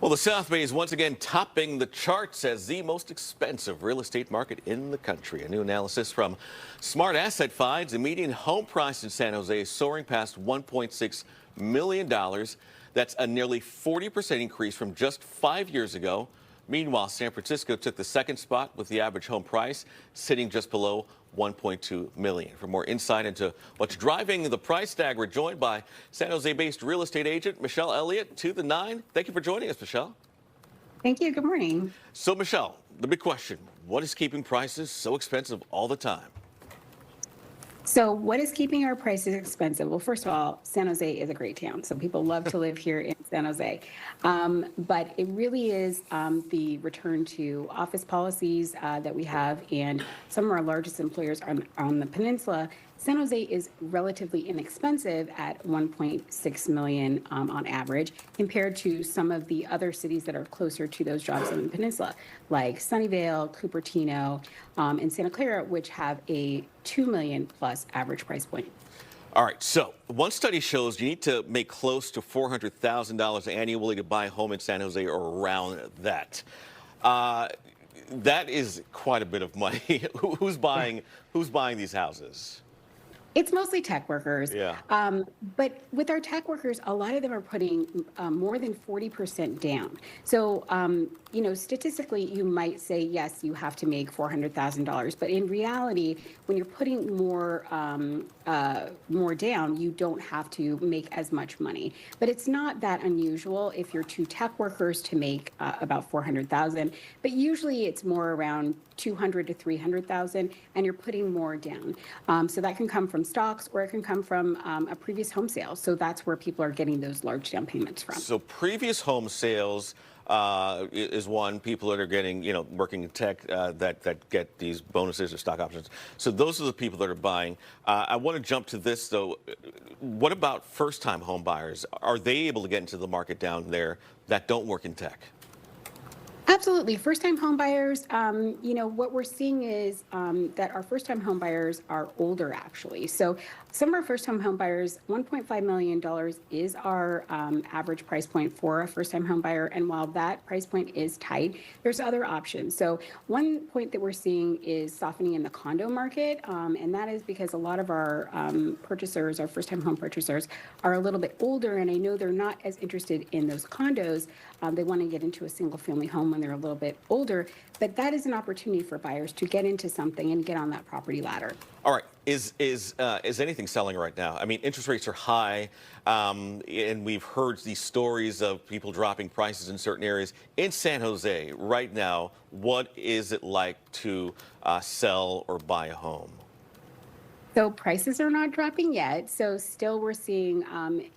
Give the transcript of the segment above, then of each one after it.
Well, the South Bay is once again topping the charts as the most expensive real estate market in the country. A new analysis from Smart Asset finds the median home price in San Jose is soaring past $1.6 million. That's a nearly 40% increase from just 5 years ago. Meanwhile, San Francisco took the second spot with the average home price sitting just below $1.2 million. For more insight into what's driving the price tag, we're joined by San Jose-based real estate agent Michelle Elliott to the 9. Thank you for joining us, Michelle. Thank you. Good morning. So, Michelle, the big question, what is keeping prices so expensive all the time? So what is keeping our prices expensive? Well, first of all, San Jose is a great town, so people love to live here in San Jose. But it really is the return to office policies that we have, and some of our largest employers on the peninsula. San Jose is relatively inexpensive at $1.6 million on average compared to some of the other cities that are closer to those jobs on the peninsula, like Sunnyvale, Cupertino, and Santa Clara, which have a $2 million plus average price point. All right, so one study shows you need to make close to $400,000 annually to buy a home in San Jose or around that. That is quite a bit of money. Who's buying these houses? It's mostly tech workers. Yeah. But with our tech workers, a lot of them are putting more than 40% down. So, statistically, you might say, yes, you have to make $400,000. But in reality, when you're putting more down, you don't have to make as much money. But it's not that unusual if you're two tech workers to make about $400,000. But usually it's more around $200,000 to $300,000, and you're putting more down. So that can come from stocks, or it can come from a previous home sale. So that's where people are getting those large down payments from. So previous home sales is one. People that are getting, working in tech that get these bonuses or stock options. So those are the people that are buying. I want to jump to this, though. What about first-time home buyers? Are they able to get into the market down there that don't work in tech? Absolutely. First-time home buyers, what we're seeing is that our first-time home buyers are older, actually. So some of our first-time home buyers, $1.5 million is our average price point for a first-time home buyer. And while that price point is tight, there's other options. So one point that we're seeing is softening in the condo market. And that is because a lot of our purchasers, our first-time home purchasers, are a little bit older. And I know they're not as interested in those condos. They want to get into a single-family home when they're a little bit older, but that is an opportunity for buyers to get into something and get on that property ladder. All right, is anything selling right now? I mean, interest rates are high, and we've heard these stories of people dropping prices in certain areas. In San Jose right now, what is it like to sell or buy a home? So prices are not dropping yet. So still we're seeing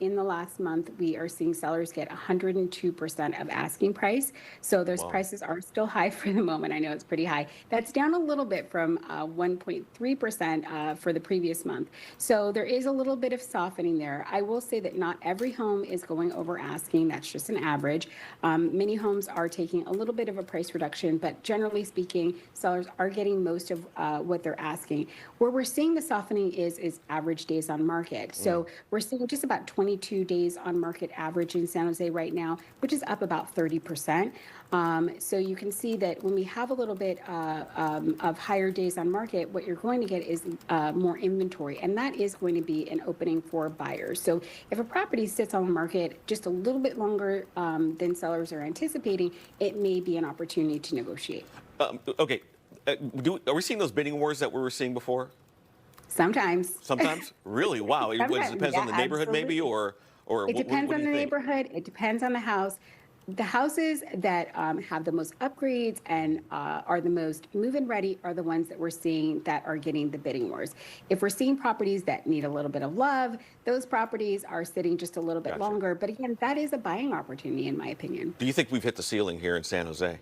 in the last month, we are seeing sellers get 102% of asking price. So those prices are still high for the moment. I know it's pretty high. That's down a little bit from 1.3% for the previous month. So there is a little bit of softening there. I will say that not every home is going over asking. That's just an average. Many homes are taking a little bit of a price reduction, but generally speaking, sellers are getting most of what they're asking. Where we're seeing the softening is average days on market. So we're seeing just about 22 days on market average in San Jose right now, which is up about 30%. So you can see that when we have a little bit of higher days on market, what you're going to get is more inventory, and that is going to be an opening for buyers. So if a property sits on the market just a little bit longer than sellers are anticipating, it may be an opportunity to negotiate. Okay. Are we seeing those bidding wars that we were seeing before? Sometimes. Sometimes? Really? Wow. It depends on the neighborhood, absolutely. maybe, or It depends what on do the you think? neighborhood. It depends on the house. The houses that have the most upgrades and are the most move-in ready are the ones that we're seeing that are getting the bidding wars. If we're seeing properties that need a little bit of love, those properties are sitting just a little bit longer. But again, that is a buying opportunity, in my opinion. Do you think we've hit the ceiling here in San Jose,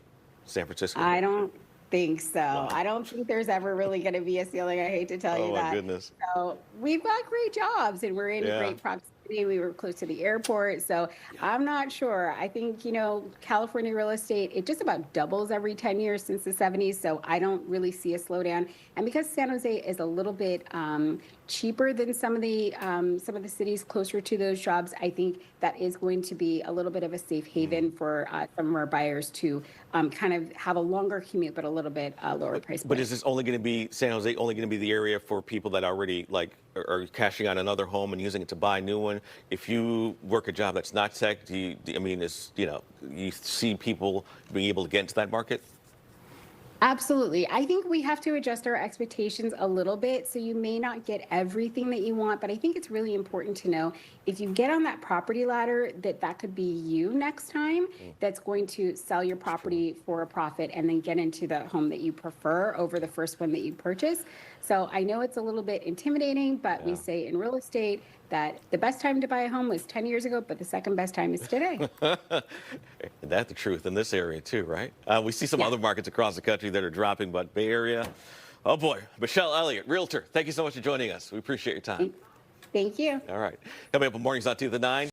San Francisco? I don't think so. Wow. I don't think there's ever really going to be a ceiling. I hate to tell you that. Oh, my goodness. So we've got great jobs and we're in great proximity city, we were close to the airport. So I'm not sure. I think, California real estate, it just about doubles every 10 years since the 70s. So I don't really see a slowdown. And because San Jose is a little bit cheaper than some of the cities closer to those jobs, I think that is going to be a little bit of a safe haven for some of our buyers to kind of have a longer commute, but a little bit lower price point. But is this only going to be San Jose? Only going to be the area for people that already are cashing on another home and using it to buy a new one? If you work a job that's not tech, you see people being able to get into that market? Absolutely. I think we have to adjust our expectations a little bit. So you may not get everything that you want, but I think it's really important to know if you get on that property ladder, that could be you next time that's going to sell your property for a profit and then get into the home that you prefer over the first one that you purchase. So I know it's a little bit intimidating, but we say in real estate that the best time to buy a home was 10 years ago, but the second best time is today. That's the truth in this area too, right? We see some other markets across the country that are dropping, but Bay Area, oh boy. Michelle Elliott, Realtor, thank you so much for joining us. We appreciate your time. Thank you. All right. Coming up on Mornings on 2 to 9.